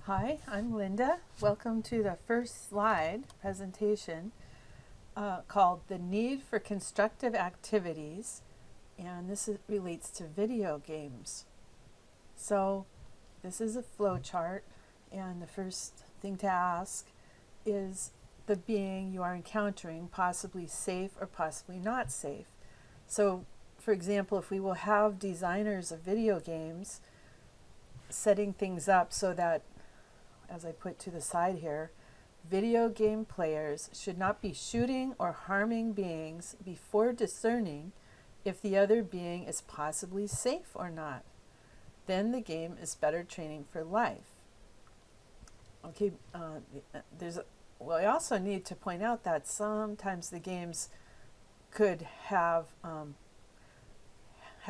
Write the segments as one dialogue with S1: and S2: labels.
S1: Hi, I'm Linda. Welcome to the first slide presentation called The Need for Constructive Activities, and relates to video games. So this is a flow chart, and the first thing to ask is the being you are encountering possibly safe or possibly not safe? So, for example, if we will have designers of video games setting things up so that, as I put to the side here, video game players should not be shooting or harming beings before discerning if the other being is possibly safe or not. Then the game is better training for life. Okay, I also need to point out that sometimes the games could have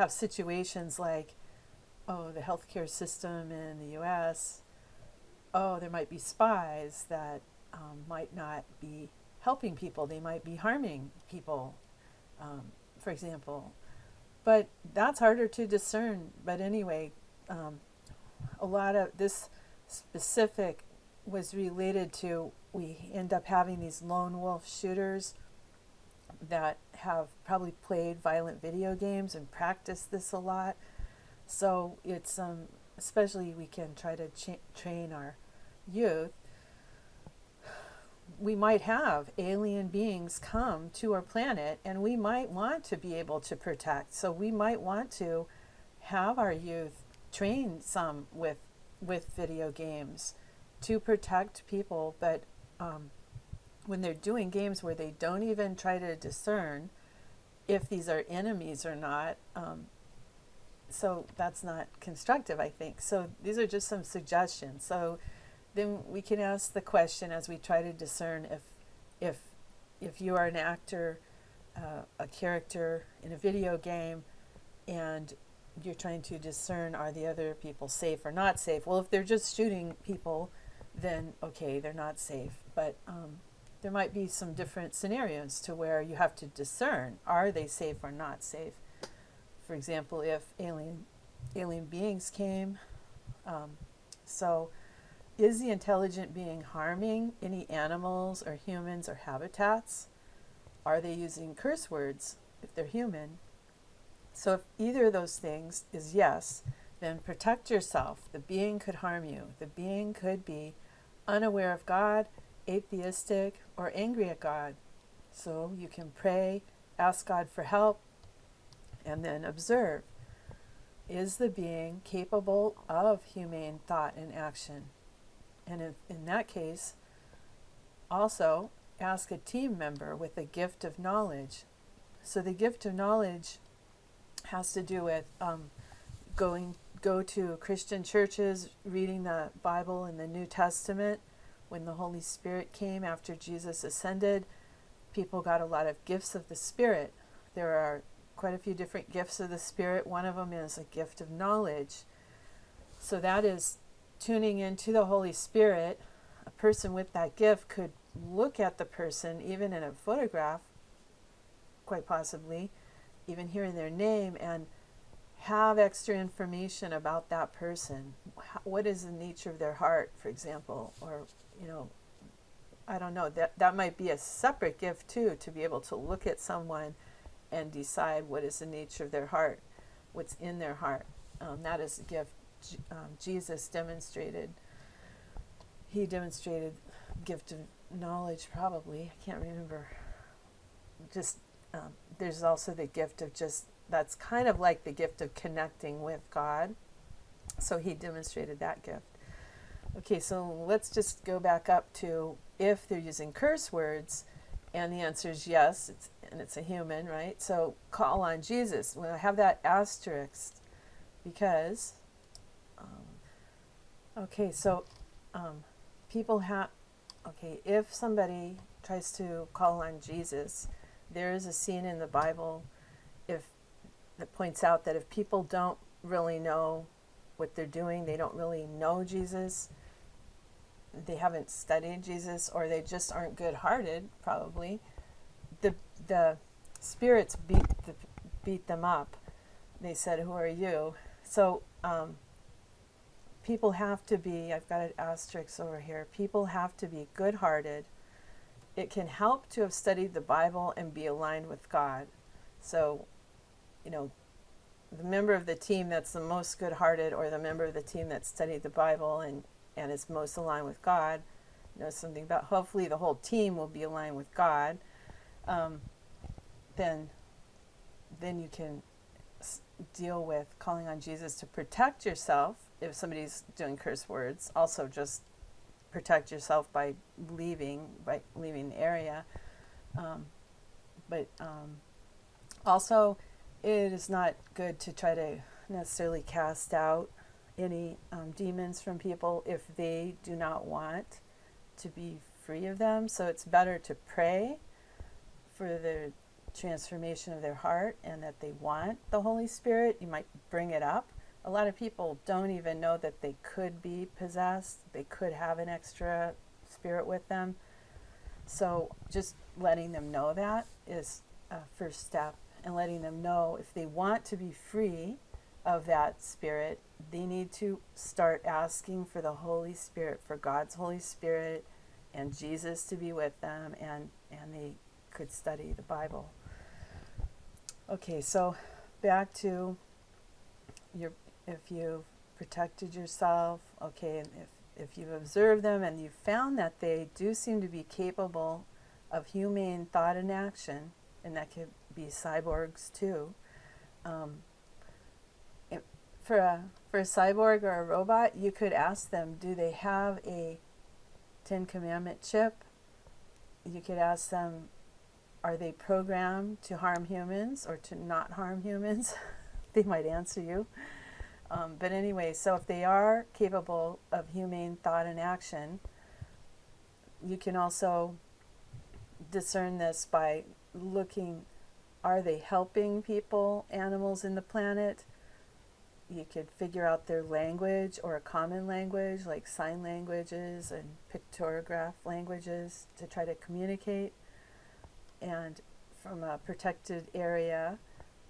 S1: situations like, the healthcare system in the U.S., there might be spies that might not be helping people. They might be harming people, for example. But that's harder to discern. But anyway, a lot of this specific was related to, we end up having these lone wolf shooters that have probably played violent video games and practiced this a lot. So it's especially we can try to train our youth. We might have alien beings come to our planet, and we might want to be able to protect. So we might want to have our youth train some with video games to protect people. But when they're doing games where they don't even try to discern if these are enemies or not, so that's not constructive, I think. So these are just some suggestions. So then we can ask the question as we try to discern if you are an actor, a character in a video game, and you're trying to discern, are the other people safe or not safe? Well, if they're just shooting people, then okay, they're not safe. But there might be some different scenarios to where you have to discern, are they safe or not safe? For example, if alien beings came, so is the intelligent being harming any animals or humans or habitats? Are they using curse words if they're human? So if either of those things is yes, then protect yourself. The being could harm you. The being could be unaware of God, atheistic, or angry at God. So you can pray, ask God for help, and then observe. Is the being capable of humane thought and action? And in that case, also ask a team member with a gift of knowledge. So the gift of knowledge has to do with go to Christian churches, reading the Bible in the New Testament. When the Holy Spirit came after Jesus ascended, people got a lot of gifts of the Spirit. There are quite a few different gifts of the Spirit. One of them is a gift of knowledge. So that is tuning into the Holy Spirit. A person with that gift could look at the person, even in a photograph, quite possibly, even hearing their name, and have extra information about that person. What is the nature of their heart, for example? Or, I don't know, that might be a separate gift too, to be able to look at someone and decide what is the nature of their heart, what's in their heart. That is a gift Jesus demonstrated. He demonstrated gift of knowledge, probably. I can't remember. Just there's also the gift of that's kind of like the gift of connecting with God. So he demonstrated that gift. Okay, so let's just go back up to if they're using curse words, and the answer is yes, it's a human, right? So call on Jesus. Well, I have that asterisk because people have, if somebody tries to call on Jesus, there is a scene in the Bible that points out that if people don't really know what they're doing, they don't really know Jesus, they haven't studied Jesus, or they just aren't good-hearted, probably, the spirits beat them up. They said, "Who are you?" So people have to be, I've got an asterisk over here, people have to be good-hearted. It can help to have studied the Bible and be aligned with God. So, the member of the team that's the most good-hearted, or the member of the team that studied the Bible and is most aligned with God, knows something about, hopefully the whole team will be aligned with God, then you can deal with calling on Jesus to protect yourself if somebody's doing curse words. Also, just protect yourself by leaving the area. But also, it is not good to try to necessarily cast out any demons from people if they do not want to be free of them. So it's better to pray for the transformation of their heart and that they want the Holy Spirit. You might bring it up. A lot of people don't even know that they could be possessed. They could have an extra spirit with them. So just letting them know that is a first step, and letting them know if they want to be free of that spirit, they need to start asking for the Holy Spirit, for God's Holy Spirit and Jesus to be with them, and they could study the Bible. Okay, so back to if you've protected yourself, okay, and if you've observed them and you've found that they do seem to be capable of humane thought and action, and that could be cyborgs too. For a cyborg or a robot, you could ask them, do they have a Ten Commandment chip? You could ask them, are they programmed to harm humans or to not harm humans? They might answer you. But anyway, so if they are capable of humane thought and action, you can also discern this by looking, are they helping people, animals in the planet? You could figure out their language, or a common language like sign languages and pictograph languages to try to communicate. And from a protected area,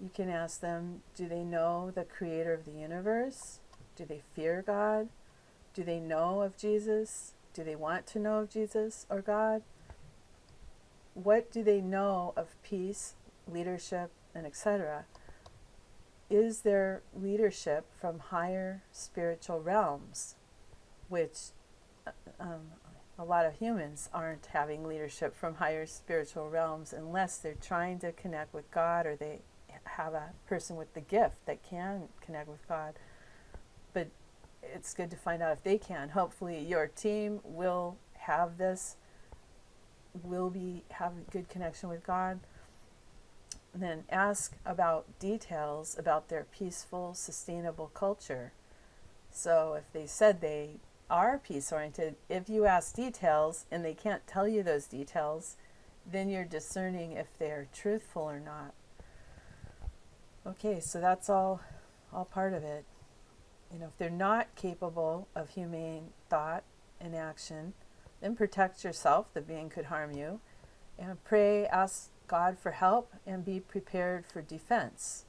S1: you can ask them, do they know the creator of the universe? Do they fear God? Do they know of Jesus? Do they want to know of Jesus or God? What do they know of peace, leadership, and etc.? Is their leadership from higher spiritual realms, which a lot of humans aren't having leadership from higher spiritual realms unless they're trying to connect with God, or they have a person with the gift that can connect with God. But it's good to find out if they can. Hopefully your team will have this, have a good connection with God. And then ask about details about their peaceful, sustainable culture. So if they said they are peace-oriented, if you ask details and they can't tell you those details, then you're discerning if they're truthful or not. Okay, so that's all part of it. If they're not capable of humane thought and action, then protect yourself. The being could harm you. And pray, ask God for help, and be prepared for defense.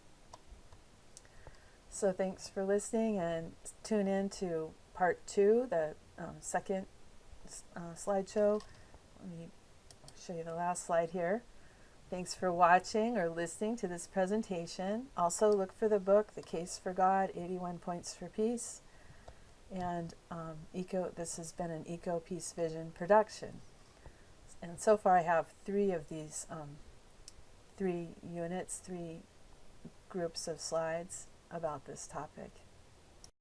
S1: So thanks for listening, and tune in to part 2, the second slideshow. Let me show you the last slide here. Thanks for watching or listening to this presentation. Also look for the book, The Case for God, 81 Points for Peace. And this has been an Eco Peace Vision production. And so far I have 3 of these, 3 units, 3 groups of slides about this topic.